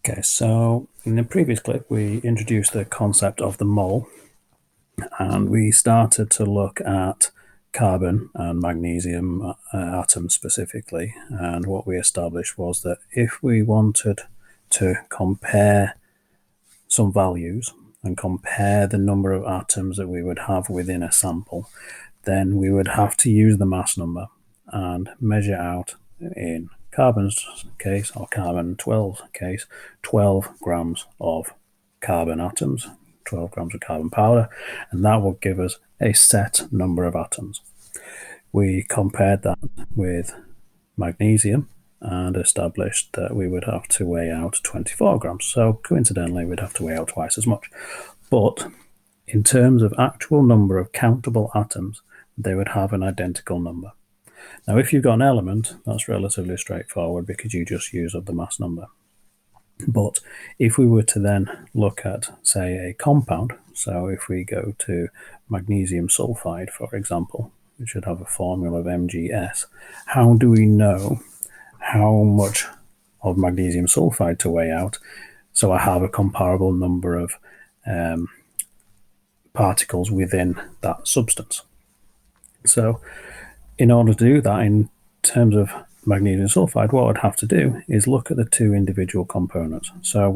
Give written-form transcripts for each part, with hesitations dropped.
Okay, so in the previous clip, we introduced the concept of the mole, and we started to look at carbon and magnesium atoms specifically. And what we established was that if we wanted to compare some values and compare the number of atoms that we would have within a sample, then we would have to use the mass number and measure out, in carbon's case, or carbon 12 case, 12 grams of carbon atoms, 12 grams of carbon powder, and that will give us a set number of atoms. We compared that with magnesium and established that we would have to weigh out 24 grams. So coincidentally, we'd have to weigh out twice as much. But in terms of actual number of countable atoms, they would have an identical number. Now, if you've got an element, that's relatively straightforward because you just use up the mass number. But if we were to then look at, say, a compound, so if we go to magnesium sulfide, for example, we should have a formula of MgS, how do we know how much of magnesium sulfide to weigh out so I have a comparable number of particles within that substance? So in order to do that, in terms of magnesium sulfide, what I'd have to do is look at the two individual components. So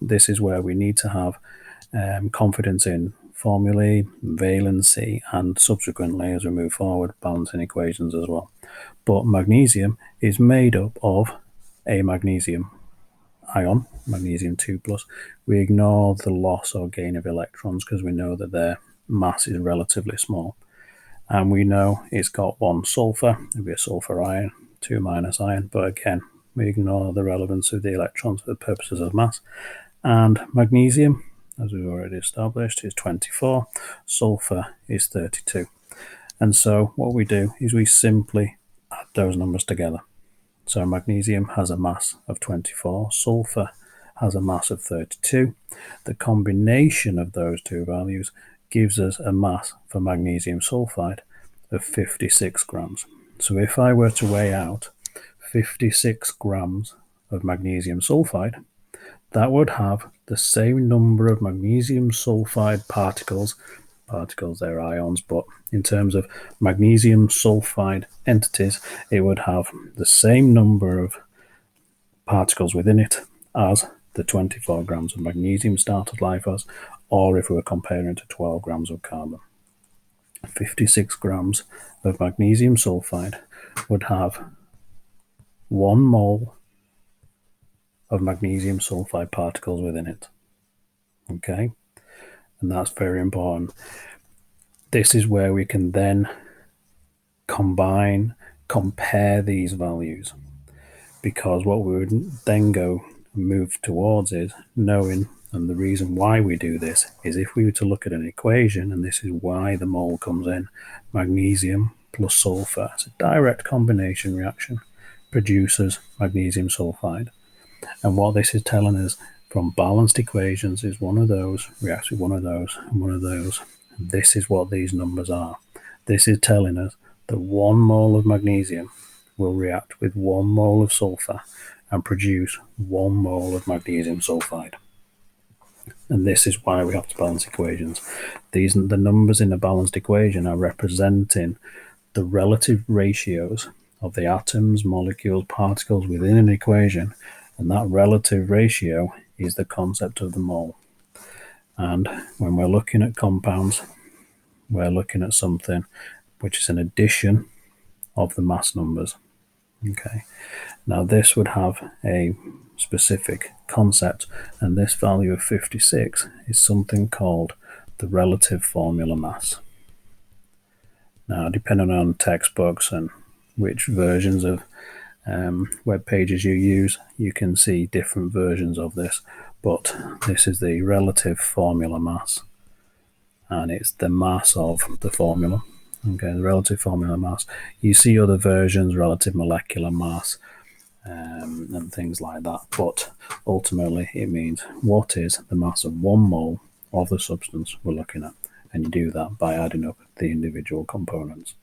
this is where we need to have confidence in formulae, valency, and subsequently, as we move forward, balancing equations as well. But magnesium is made up of a magnesium ion, magnesium 2+. We ignore the loss or gain of electrons because we know that their mass is relatively small. And we know it's got one sulfur, it'll be a sulfur ion, 2- ion, but again, we ignore the relevance of the electrons for the purposes of mass. And magnesium, as we've already established, is 24, sulfur is 32. And so what we do is we simply add those numbers together. So magnesium has a mass of 24, sulfur has a mass of 32. The combination of those two values gives us a mass for magnesium sulfide of 56 grams. So if I were to weigh out 56 grams of magnesium sulfide, that would have the same number of magnesium sulfide particles, they're ions, but in terms of magnesium sulfide entities, it would have the same number of particles within it as the 24 grams of magnesium started life as, or if we were comparing to 12 grams of carbon. 56 grams of magnesium sulfide would have 1 mole of magnesium sulfide particles within it. Okay, and that's very important. This is where we can then compare these values, because what we would then move towards is knowing, and the reason why we do this is if we were to look at an equation, and this is why the mole comes in, magnesium plus sulfur, it's a direct combination reaction, produces magnesium sulfide. And what this is telling us from balanced equations is one of those reacts with one of those and one of those. And this is what these numbers are. This is telling us that 1 mole of magnesium will react with 1 mole of sulfur and produce 1 mole of magnesium sulfide. And this is why we have to balance equations. The numbers in a balanced equation are representing the relative ratios of the atoms, molecules, particles within an equation, and that relative ratio is the concept of the mole. And when we're looking at compounds, we're looking at something which is an addition of the mass numbers. Okay, now this would have a specific concept, and this value of 56 is something called the relative formula mass. Now, depending on textbooks and which versions of web pages you use, you can see different versions of this, but this is the relative formula mass, and it's the mass of the formula. Okay, the relative formula mass. You see other versions, relative molecular mass, and things like that, but ultimately it means what is the mass of 1 mole of the substance we're looking at, and you do that by adding up the individual components.